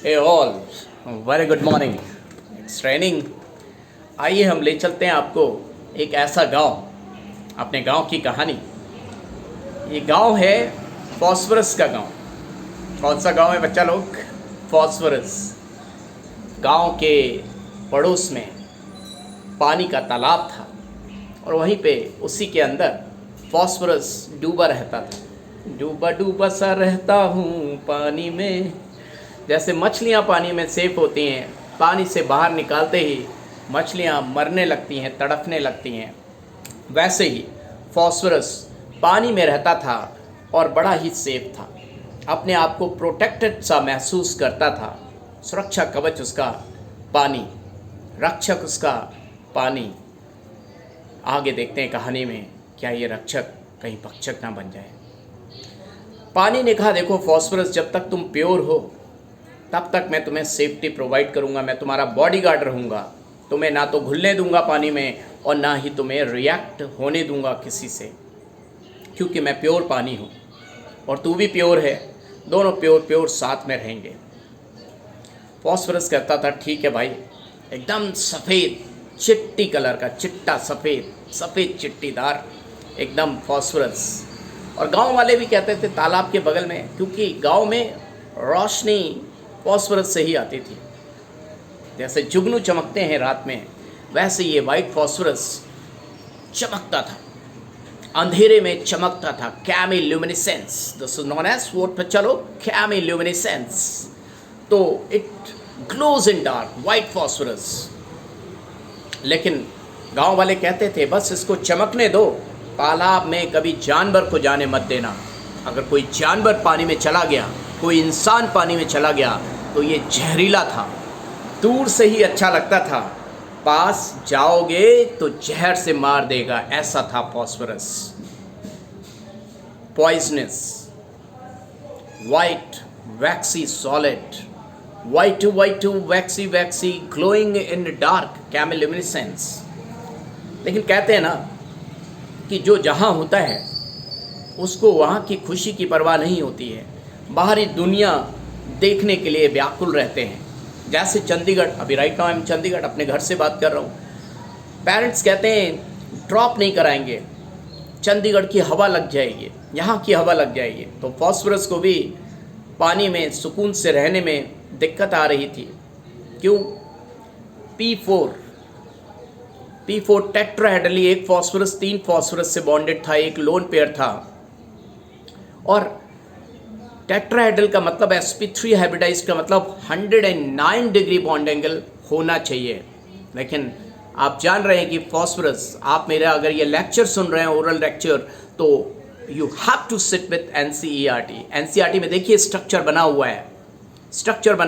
A all very good morning. It's training. आइए हम ले चलते हैं आपको एक ऐसा गांव, अपने गांव की कहानी। ये गांव है फॉस्फोरस का गांव। कौन सा गांव है बच्चा लोग? फॉस्फोरस। गांव के पड़ोस में पानी का तालाब था और वहीं पे उसी के अंदर फॉस्फोरस डूबा रहता था। डूबा डूबा सा रहता हूँ पानी में। जैसे मछलियाँ पानी में सेफ होती हैं, पानी से बाहर निकालते ही मछलियाँ मरने लगती हैं, तड़पने लगती हैं, वैसे ही फॉस्फोरस पानी में रहता था और बड़ा ही सेफ था। अपने आप को प्रोटेक्टेड सा महसूस करता था। सुरक्षा कवच उसका पानी, रक्षक उसका पानी। आगे देखते हैं कहानी में, क्या ये रक्षक कहीं भक्षक ना बन जाए। पानी ने कहा, देखो फॉस्फोरस, जब तक तुम प्योर हो तब तक मैं तुम्हें सेफ्टी प्रोवाइड करूंगा, मैं तुम्हारा बॉडीगार्ड रहूंगा। तुम्हें ना तो घुलने दूंगा पानी में और ना ही तुम्हें रिएक्ट होने दूंगा किसी से, क्योंकि मैं प्योर पानी हूँ और तू भी प्योर है। दोनों प्योर साथ में रहेंगे। फॉस्फोरस कहता था, ठीक है भाई। एकदम सफ़ेद चिट्टी कलर का, चिट्टा सफ़ेद चिट्टीदार एकदम फॉस्फोरस। और गांव वाले भी कहते थे तालाब के बगल में, क्योंकि गांव में रोशनी फॉस्फोरस से ही आती थी। जैसे जुगनू चमकते हैं रात में, वैसे ये वाइट फॉस्फोरस चमकता था, अंधेरे में चमकता था। Chemiluminescence, this is known as what? चलो, कैमिल्यूमिनेसेंस। तो it glows in dark, white phosphorus. लेकिन गांव वाले कहते थे, बस इसको चमकने दो, तालाब में कभी जानवर को जाने मत देना। अगर कोई जानवर पानी में चला गया, कोई इंसान पानी में चला गया, तो ये जहरीला था। दूर से ही अच्छा लगता था, पास जाओगे तो जहर से मार देगा, ऐसा था phosphorus. Poisonous, white waxy solid, white waxy glowing in dark, chemiluminescence. लेकिन कहते हैं ना कि जो जहाँ होता है उसको वहाँ की खुशी की परवाह नहीं होती है। बाहरी दुनिया देखने के लिए व्याकुल रहते हैं। जैसे चंडीगढ़, अभी राइट नाउ मैं चंडीगढ़ अपने घर से बात कर रहा हूँ। पेरेंट्स कहते हैं ड्रॉप नहीं कराएंगे, चंडीगढ़ की हवा लग जाएगी, यहाँ की हवा लग जाएगी। तो फॉस्फोरस को भी पानी में सुकून से रहने में दिक्कत आ रही थी। क्यों? P4 टेट्राहेड्रली, एक फॉस्फोरस 3 फॉस्फोरस से बॉन्डेड था, एक लोन पेयर था। और टेट्राहेड्रल का मतलब sp3 हाइब्रिडाइज का मतलब 109 डिग्री बॉन्ड एंगल होना चाहिए। लेकिन आप जान रहे हैं कि फॉस्फोरस, आप मेरा अगर ये लेक्चर सुन रहे हैं, ओरल लेक्चर, तो you have to sit with NCERT। NCERT में देखिए स्ट्रक्चर बना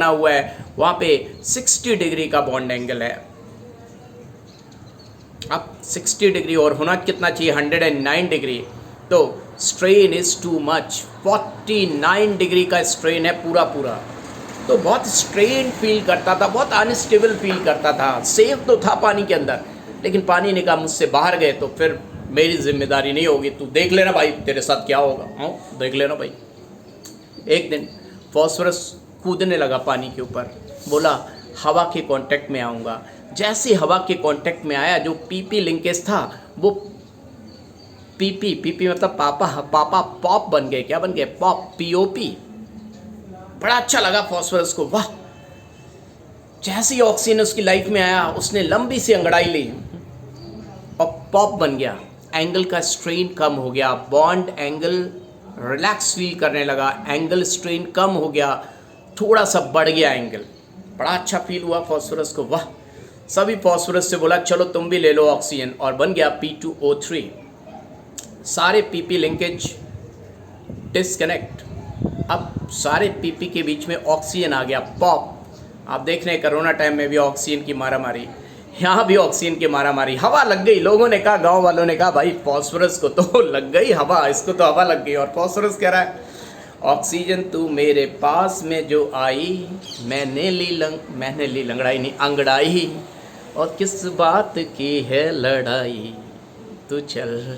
हुआ है, वहाँ पे 60 डिग्री का बॉन्ड एंगल है। अब 60 डिग्री और होना कितना चाहिए? 109 डिग्री। तो strain is too much, 49 degree का स्ट्रेन है पूरा। तो बहुत स्ट्रेन फील करता था, बहुत अनस्टेबल फील करता था। सेफ तो था पानी के अंदर, लेकिन पानी ने कहा मुझसे बाहर गए तो फिर मेरी जिम्मेदारी नहीं होगी, तू देख लेना भाई तेरे साथ क्या होगा। हाँ, देख लेना भाई। एक दिन फॉस्फोरस कूदने लगा पानी के ऊपर, बोला हवा के कांटेक्ट में आऊँगा। जैसे हवा के कांटेक्ट में आया, जो PP लिंकेज था वो PP मतलब पापा पॉप बन गए। क्या बन गए? Pop, POP। बड़ा अच्छा लगा फॉस्फोरस को, वाह। जैसे ही ऑक्सीजन उसकी लाइफ में आया, उसने लंबी सी अंगड़ाई ली और पॉप बन गया। एंगल का स्ट्रेन कम हो गया, बॉन्ड एंगल रिलैक्स फील करने लगा, एंगल स्ट्रेन कम हो गया, थोड़ा सा बढ़ गया एंगल। बड़ा अच्छा फील हुआ फॉस्फोरस को, वाह। सभी फॉस्फोरस से बोला चलो तुम भी ले लो ऑक्सीजन, और बन गया P2O3। सारे PP लिंकेज डिस्कनेक्ट। अब सारे PP के बीच में ऑक्सीजन आ गया, पॉप। आप देख रहे हैं कोरोना टाइम में भी ऑक्सीजन की मारामारी, यहाँ भी ऑक्सीजन की मारामारी। हवा लग गई, लोगों ने कहा, गांव वालों ने कहा, भाई फॉस्फोरस को तो लग गई हवा, इसको तो हवा लग गई। और फॉस्फोरस कह रहा है, ऑक्सीजन तू मेरे पास में जो आई, मैंने ली लंगड़ाई नहीं, अंगड़ाई, और किस बात की है लड़ाई, तू चल।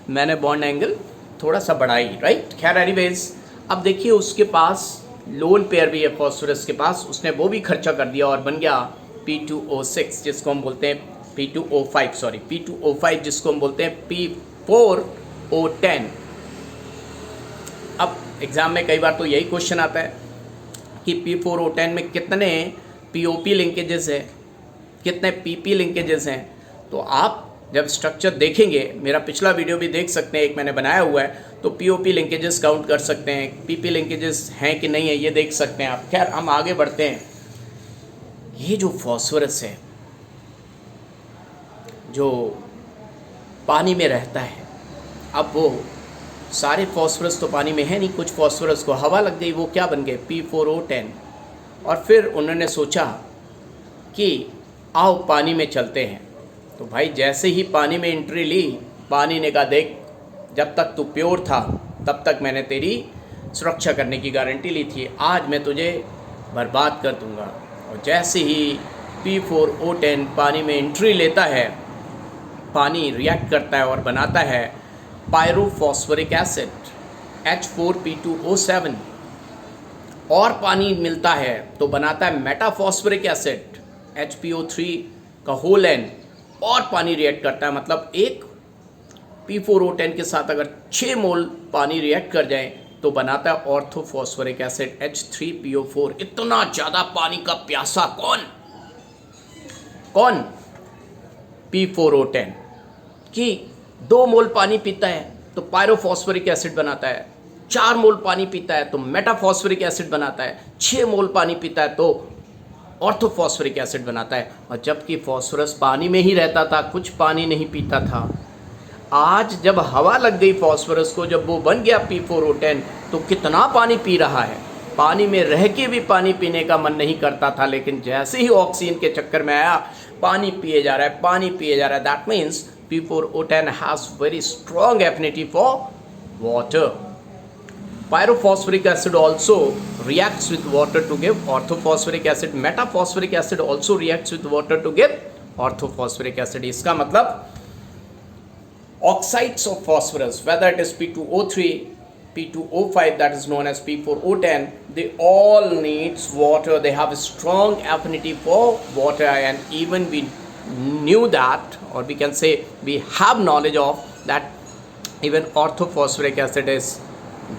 मैंने बॉन्ड एंगल थोड़ा सा बढ़ाई, राइट। खैर एनीवेज, अब देखिए उसके पास लोन पेयर भी है फॉस्फोरस के पास, उसने वो भी खर्चा कर दिया और बन गया P2O6 जिसको हम बोलते हैं P2O5 सॉरी P2O5 जिसको हम बोलते हैं P4O10। अब एग्ज़ाम में कई बार तो यही क्वेश्चन आता है कि P4O10 में कितने POP लिंकेजेस हैं, कितने PP लिंकेजेस हैं। तो आप जब स्ट्रक्चर देखेंगे, मेरा पिछला वीडियो भी देख सकते हैं, एक मैंने बनाया हुआ है, तो POP लिंकेजेस काउंट कर सकते हैं, PP लिंकेजेस हैं कि नहीं है ये देख सकते हैं आप। खैर हम आगे बढ़ते हैं। ये जो फॉस्फोरस है जो पानी में रहता है, अब वो सारे फॉस्फोरस तो पानी में है नहीं, कुछ फॉस्फोरस को हवा लग गई, वो क्या बन गए P4O10। और फिर उन्होंने सोचा कि आओ पानी में चलते हैं। तो भाई जैसे ही पानी में एंट्री ली, पानी ने कहा देख जब तक तू प्योर था तब तक मैंने तेरी सुरक्षा करने की गारंटी ली थी, आज मैं तुझे बर्बाद कर दूंगा। और जैसे ही P4O10 पानी में एंट्री लेता है, पानी रिएक्ट करता है और बनाता है पायरोफॉस्फोरिक एसिड H4P2O7, और पानी मिलता है तो बनाता है मेटाफॉस्फोरिक एसिड HPO3 का होल एन, और पानी रिएक्ट करता है, मतलब एक P4O10 के साथ अगर 6 मोल पानी रिएक्ट कर जाए तो बनाता है ऑर्थोफॉस्फोरिक एसिड H3PO4। इतना ज़्यादा पानी का प्यासा कौन P4O10 कि 2 मोल पानी पीता है तो पायरोफॉस्फोरिक एसिड बनाता है, 4 मोल पानी पीता है तो मेटाफॉस्फोरिक एसिड बनाता है, 6 मोल पानी पीता है तो ऑर्थोफॉस्फोरिक एसिड बनाता है। और जबकि फॉस्फोरस पानी में ही रहता था, कुछ पानी नहीं पीता था। आज जब हवा लग गई फॉस्फोरस को, जब वो बन गया P4O10, तो कितना पानी पी रहा है। पानी में रह के भी पानी पीने का मन नहीं करता था, लेकिन जैसे ही ऑक्सीजन के चक्कर में आया, पानी पिए जा रहा है, पानी पिए जा रहा है। That means P4O10 has very strong affinity for water. Pyrophosphoric acid also reacts with water to give orthophosphoric acid. Metaphosphoric acid also reacts with water to give orthophosphoric acid. इसका मतलब oxides of phosphorus, whether it is P2O3, P2O5, that is known as P4O10, they all needs water. They have a strong affinity for water, and even we knew that, or we can say we have knowledge of that, even orthophosphoric acid is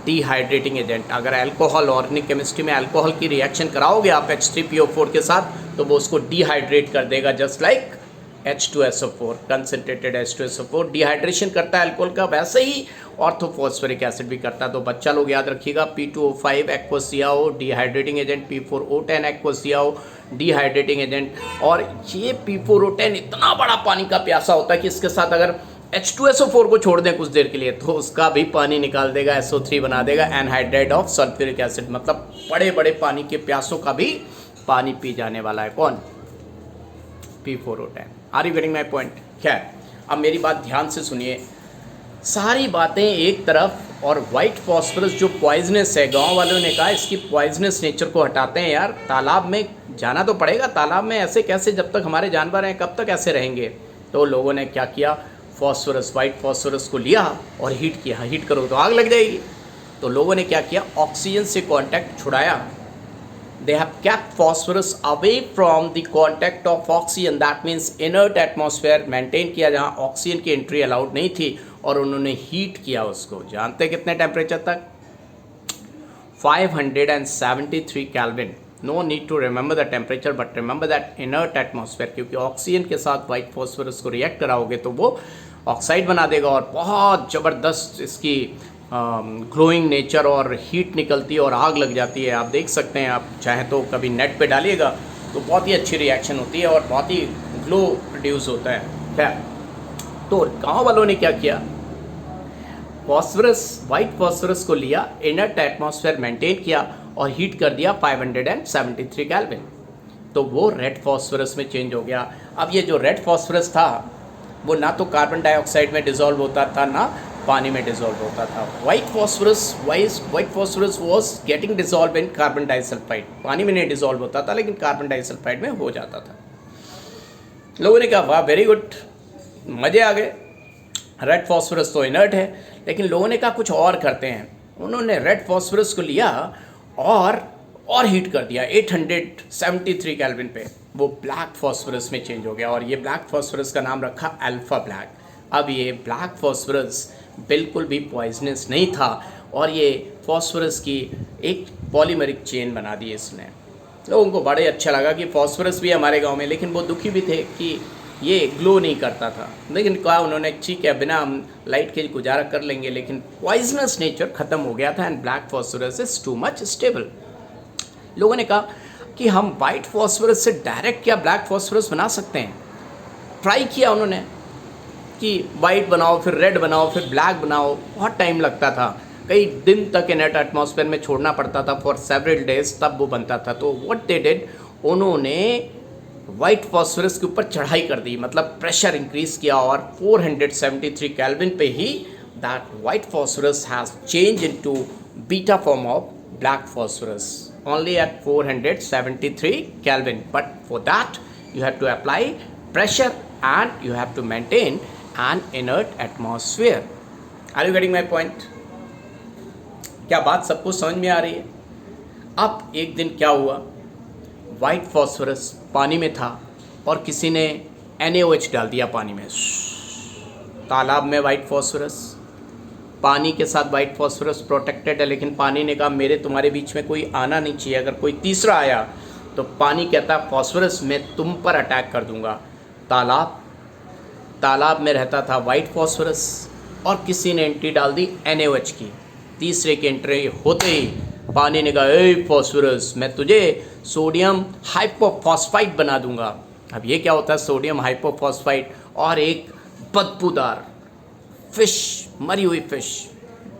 dehydrating agent. अगर alcohol, organic chemistry में alcohol की reaction कराओगे आप H3PO4 के साथ, तो वो उसको डिहाइड्रेट कर देगा, just like H2SO4, concentrated H2SO4 dehydration करता है अल्कोहल का, वैसे ही ऑर्थोफॉस्फोरिक एसिड भी करता है। तो बच्चा लोग याद रखिएगा, P2O5 aqueous CaO dehydrating agent, P4O10 aqueous CaO dehydrating agent. और ये P4O10 इतना बड़ा पानी का प्यासा होता है कि इसके साथ अगर H2SO4 को छोड़ दें कुछ देर के लिए तो उसका भी पानी निकाल देगा, SO3 बना देगा, एनहाइड्राइड ऑफ सल्फ्यूरिक एसिड। मतलब बड़े बड़े पानी के प्यासों का भी पानी पी जाने वाला है कौन? P4O10। Are you getting my point? खैर अब मेरी बात ध्यान से सुनिए, सारी बातें एक तरफ, और वाइट फॉस्फोरस जो पॉइजनस है, गांव वालों ने कहा इसकी पॉइजनस नेचर को हटाते हैं यार, तालाब में जाना तो पड़ेगा, तालाब में ऐसे कैसे, जब तक हमारे जानवर हैं कब तक ऐसे रहेंगे। तो लोगों ने क्या किया, फॉस्फोरस, वाइट फॉस्फोरस को लिया और हीट किया। हीट करो तो आग लग जाएगी। तो लोगों ने क्या किया, ऑक्सीजन से कांटेक्ट छुड़ाया। They have kept phosphorus away from the contact of oxygen, that means inert atmosphere maintain किया जहां ऑक्सीजन की एंट्री अलाउड नहीं थी, और उन्होंने हीट किया उसको। जानते कितने टेम्परेचर तक? 573 kelvin. No need to remember the temperature, but remember that inert atmosphere, क्योंकि ऑक्सीजन के साथ वाइट फॉस्फोरस को रिएक्ट कराओगे तो वो ऑक्साइड बना देगा, और बहुत ज़बरदस्त इसकी ग्लोइंग नेचर और हीट निकलती है और आग लग जाती है। आप देख सकते हैं, आप चाहें तो कभी नेट पे डालिएगा तो बहुत ही अच्छी रिएक्शन होती है और बहुत ही ग्लो प्रोड्यूस होता है। खैर, तो गाँव वालों ने क्या किया, फॉस्फोरस, वाइट फॉस्फोरस को लिया, इनर्ट एटमॉस्फेयर मेंटेन किया और हीट कर दिया 573 केल्विन, तो वो रेड फॉस्फोरस में चेंज हो गया। अब ये जो रेड फॉस्फोरस था वो ना तो कार्बन डाइऑक्साइड में डिसॉल्व होता था ना पानी में डिसॉल्व होता था। White phosphorus was getting dissolve in carbon disulphide, पानी में नहीं डिसॉल्व होता था लेकिन कार्बन डाइसल्फाइड में हो जाता था। लोगों ने कहा वाह वेरी गुड, मज़े आ गए, रेड फॉस्फोरस तो इनर्ट है। लेकिन लोगों ने कहा कुछ और करते हैं। उन्होंने रेड फॉस्फोरस को लिया और और हीट कर दिया 873 केल्विन पे, वो ब्लैक फॉस्फोरस में चेंज हो गया और ये ब्लैक फॉस्फोरस का नाम रखा अल्फ़ा ब्लैक। अब ये ब्लैक फॉस्फोरस बिल्कुल भी पॉइजनस नहीं था और ये फॉस्फोरस की एक पॉलीमरिक चेन बना दी इसने। लोगों को बड़े अच्छा लगा कि फॉस्फोरस भी हमारे गांव में, लेकिन वो दुखी भी थे कि ये ग्लो नहीं करता था। लेकिन कहा उन्होंने ठीक है, बिना हम लाइट के गुजारा कर लेंगे, लेकिन पॉइजनस नेचर ख़त्म हो गया था and black phosphorus is too much stable. लोगों ने कहा कि हम वाइट फॉस्फोरस से डायरेक्ट क्या ब्लैक फॉस्फोरस बना सकते हैं। ट्राई किया उन्होंने कि वाइट बनाओ, फिर रेड बनाओ, फिर ब्लैक बनाओ। बहुत टाइम लगता था, कई दिन तक इनर्ट एटमॉस्फेयर में छोड़ना पड़ता था फॉर सेवरल डेज, तब वो बनता था। तो व्हाट दे डिड, उन्होंने वाइट फॉस्फोरस के ऊपर चढ़ाई कर दी, मतलब प्रेशर इंक्रीज किया और 473 केल्विन पे ही that white phosphorus has change into beta form of black phosphorus only at 473 Kelvin. But for that you have to apply pressure and you have to maintain an inert atmosphere. Are you getting my point? क्या बात सबको समझ में आ रही है? अब एक दिन क्या हुआ, वाइट फॉस्फोरस पानी में था और किसी ने NaOH डाल दिया पानी में। तालाब में वाइट फॉस्फोरस, पानी के साथ वाइट फॉस्फोरस प्रोटेक्टेड है, लेकिन पानी ने कहा मेरे तुम्हारे बीच में कोई आना नहीं चाहिए। अगर कोई तीसरा आया तो पानी कहता फॉस्फोरस मैं तुम पर अटैक कर दूंगा। तालाब में रहता था वाइट फॉस्फोरस और किसी ने एंट्री डाल दी NaOH की। तीसरे की एंट्री होते ही पानी ने कहा ए फॉस्फोरस, मैं तुझे सोडियम हाइपोफॉस्फाइट बना दूंगा। अब ये क्या होता है सोडियम हाइपोफॉस्फाइट, और एक बदबूदार फिश, मरी हुई फिश,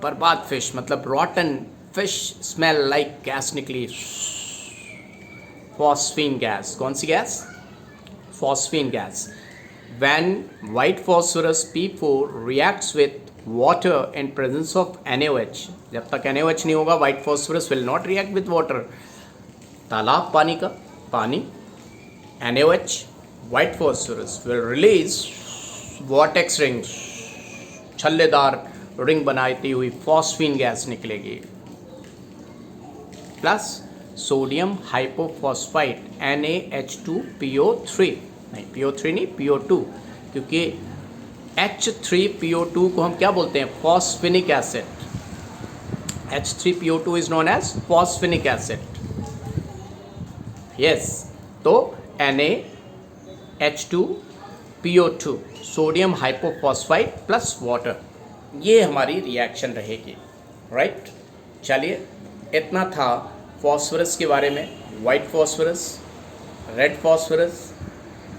बर्बाद फिश, मतलब rotten fish smell like gas निकली, फॉस्फीन गैस। कौन सी gas? Phosphine gas. When white phosphorus P4 reacts with water in presence of NaOH, जब तक NaOH नहीं होगा white phosphorus will not react with water. तालाब पानी का, पानी NaOH, white phosphorus will release vortex rings, छल्लेदार रिंग बनाती हुई फॉस्फीन गैस निकलेगी, प्लस सोडियम हाइपोफॉस्फाइट NaH2PO3, नहीं PO3 नहीं PO2, क्योंकि H3PO2 को हम क्या बोलते हैं? Phosphinic acid. H3PO2 is known as phosphinic acid. Yes, तो NaH2PO2 sodium hypophosphite plus water, ये हमारी रिएक्शन रहेगी, राइट। चलिए, इतना था फॉस्फोरस के बारे में। White phosphorus, red phosphorus,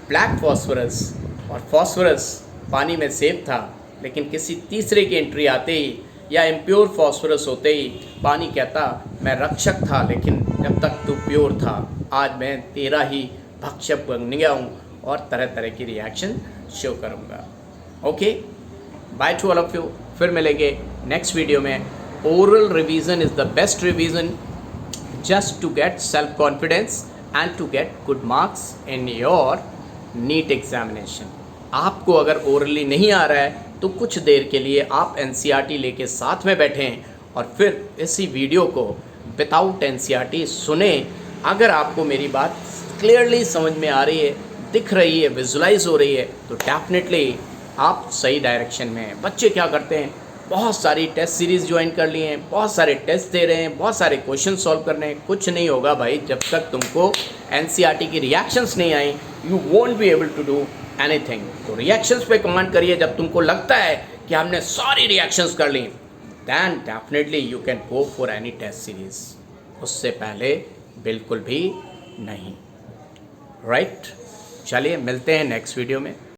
black phosphorus, और फॉस्फोरस पानी में सेफ था, लेकिन किसी तीसरे की एंट्री आते ही या इम्प्योर फॉस्फोरस होते ही पानी कहता मैं रक्षक था, लेकिन जब तक तू प्योर था, आज मैं तेरा ही भक्षक बन गया हूँ और तरह तरह की रिएक्शन शो करूँगा। Okay, bye to all of you. फिर मिलेंगे नेक्स्ट वीडियो में। Oral revision is the best revision just to get self confidence and to get good marks in your NEET examination. आपको अगर ओरली नहीं आ रहा है तो कुछ देर के लिए आप NCERT लेके साथ में बैठें और फिर इसी वीडियो को विदाउट NCERT सुने। अगर आपको मेरी बात क्लियरली समझ में आ रही है, दिख रही है, विजुलाइज हो रही है, तो डेफिनेटली आप सही डायरेक्शन में हैं। बच्चे क्या करते हैं, बहुत सारी टेस्ट सीरीज़ ज्वाइन कर लिए हैं, बहुत सारे टेस्ट दे रहे हैं, बहुत सारे क्वेश्चन सॉल्व कर रहे हैं। कुछ नहीं होगा भाई, जब तक तुमको NCERT की रिएक्शंस नहीं आई, you won't be able to do anything. तो रिएक्शंस पे कमेंट करिए जब तुमको लगता है कि हमने सारी रिएक्शंस कर ली, then definitely you can go for any test series. उससे पहले बिल्कुल भी नहीं, राइट। चलिए, मिलते हैं नेक्स्ट वीडियो में।